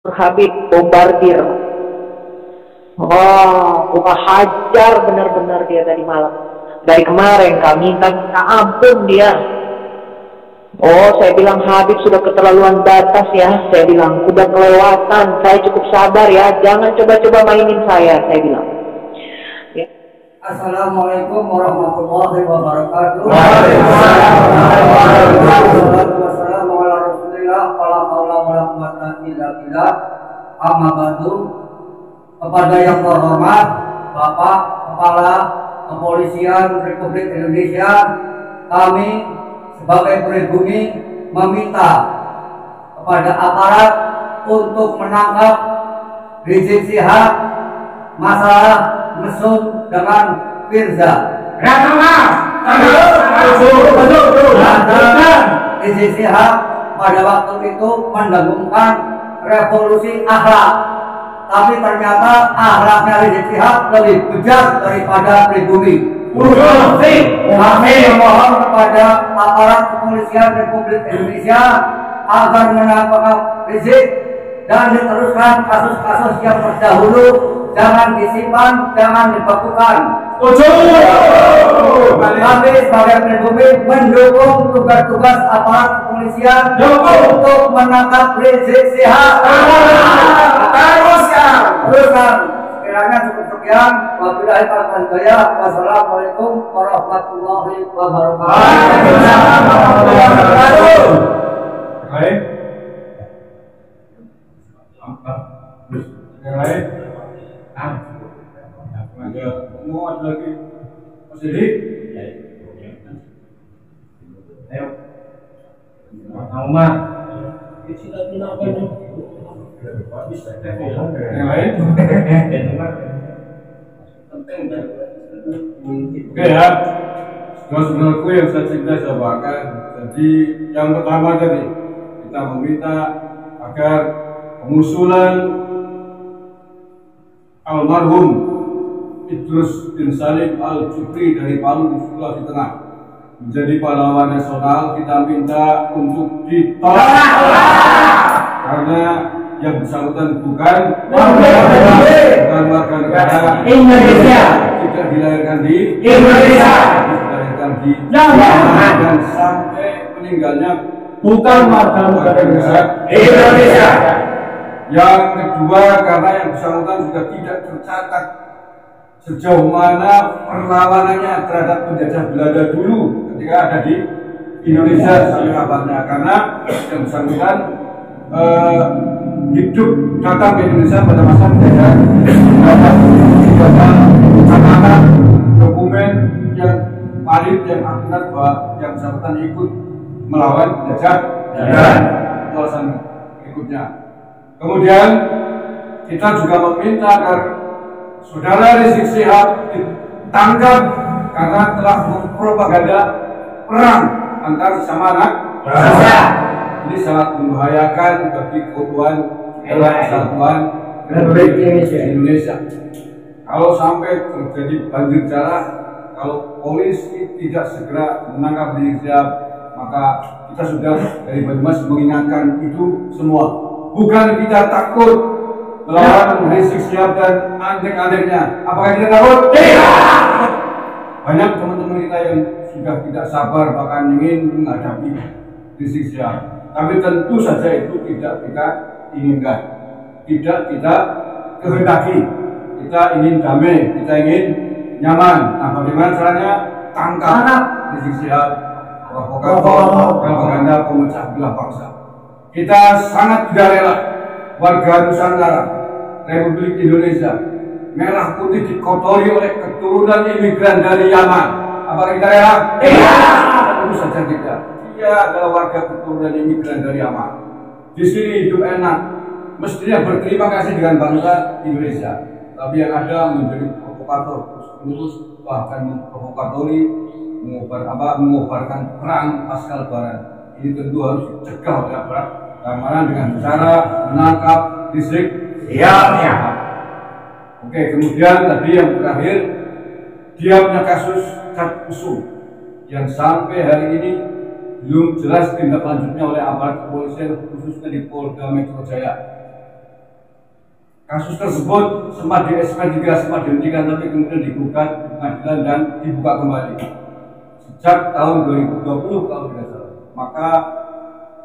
Habib bombardir. Oh, gua hajar benar-benar dia tadi malam. Dari kemarin kami minta ampun dia. Oh, saya bilang Habib sudah keterlaluan batas ya. Saya bilang udah kelewatan. Saya cukup sabar ya. Jangan coba-coba mainin saya bilang. Ya. Assalamualaikum warahmatullahi wabarakatuh. Waalaikumsalam Wassalamu ala rasulillah wala haula wala quwwata illa billah. Amma ba'du. Kepada yang terhormat Bapak Kepala Kepolisian Republik Indonesia, kami sebagai pribumi meminta kepada aparat untuk menangkap Rizik Syihab masalah mesum dengan Firza. Rizik Syihab pada waktu itu mendengungkan revolusi akhlak, tapi ternyata akhlaknya Rizik Syihab lebih bejat daripada pribumi. Kami memohon kepada aparat kepolisian Republik Indonesia agar menangkap Rizik dan diteruskan kasus-kasus yang terdahulu. Jangan disimpan, jangan dibekukan. Kami sebagai pribumi mendukung tugas-tugas aparat kepolisian untuk menangkap Rizik Syihab. Teruskan. Sekiranya cukup sekian. Wabillahi taufiq wal hidayah. Wassalamualaikum warahmatullahi wabarakatuh. Baik. Yang lain? Ada mau ada lagi? Mas Dedi? Ayo. Mas Umar. Yang lain? Oke ya. Saudara-saudaraku yang saya cintai saya banggakan. Jadi yang pertama tadi kita meminta agar pengusulan almarhum Idrus bin Salim Al-Jufri dari Palu, Sulawesi Tengah menjadi pahlawan nasional. Kita minta untuk ditolak karena yang bersangkutan bukan warga negara Indonesia, tidak dilahirkan di Indonesia, dilahirkan di Jawa dan sampai meninggalnya bukan warga negara Indonesia. Yang kedua, karena yang bersangkutan juga tidak tercatat sejauh mana perlawanannya terhadap penjajah Belanda dulu ketika ada di Indonesia sampai kabarnya, karena yang bersangkutan hidup datang ke Indonesia pada masa penjajahan Belanda. Karena dokumen yang valid yang akurat bahwa yang bersangkutan ikut melawan penjajah dan alasan berikutnya. Kemudian kita juga meminta agar saudara Rizik Syihab ditangkap karena telah mempropaganda perang antar sesama anak bangsa. Ini sangat membahayakan bagi keutuhan persatuan Republik Indonesia. Kalau sampai terjadi banjir darah, kalau polisi tidak segera menangkap Rizik Syihab, maka kita sudah dari Banyumas mengingatkan itu semua. Bukan kita takut melawan Rizik Syihab dan antek-anteknya. Apakah kita takut? Tidak. Banyak teman-teman kita yang sudah tidak sabar bahkan ingin menghadapi Rizik Syihab. Tapi tentu saja itu tidak kita inginkan, tidak kita kehendaki. Kita ingin damai, kita ingin nyaman. Nah, bagaimana caranya? Tangkap Rizik Syihab, provokator, propaganda pemecah belah bangsa. Kita sangat tidak rela warga Nusantara Republik Indonesia merah putih dikotori oleh keturunan imigran dari Yaman. Apakah kita rela? Tidak. Tentu saja tidak. Dia adalah warga keturunan imigran dari Yaman. Di sini hidup enak, mestinya berterima kasih dengan bangsa Indonesia. Tapi yang ada menjadi provokator, terus bahkan memprovokatori, mengobarkan perang pasca Lebaran. Ini tentu harus dicegah oleh aparat keamanan dengan cara menangkap Rizik Syihab. Oke, kemudian tadi yang terakhir, dia punya kasus cat usum yang sampai hari ini belum jelas tindak lanjutnya oleh aparat kepolisian khususnya di Polda Metro Jaya. kasus tersebut sempat di SP3, sempat dihentikan, tapi kemudian digugat di pengadilan dan dibuka kembali sejak tahun 2020 kalau tidak salah. Maka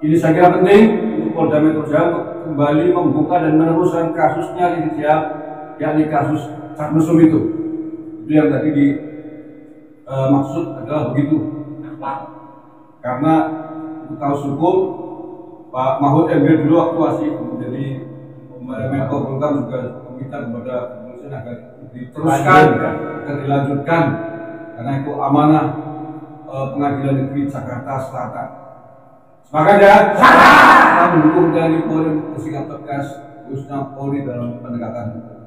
ini saya kira penting untuk Polda Metro Jaya untuk kembali membuka dan meneruskan kasusnya Rizik Syihab, yakni kasus Cak Mesum itu yang tadi maksud adalah begitu. Karena untuk kasus hukum Pak Mahfud MD dulu waktu masih menjadi Menko Polhukam juga meminta kepada kepolisian agar diteruskan, agar dilanjutkan karena itu amanah Pengadilan Negeri Jakarta Selatan. Sepakat ya? Kita mendukung TNI Polri bersikap tegas, khususnya Polri dalam penegakan hukum.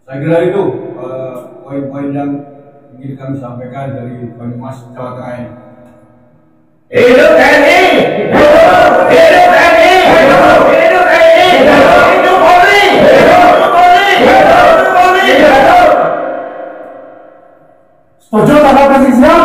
Saya kira itu poin-poin yang ingin kami sampaikan dari Banyumas, Jawa Tengah ini. Hidup TNI! Hidup TNI! Hidup TNI! Hidup Polri! Hidup Polri! Hidup Polri! Setuju Bapak Presiden?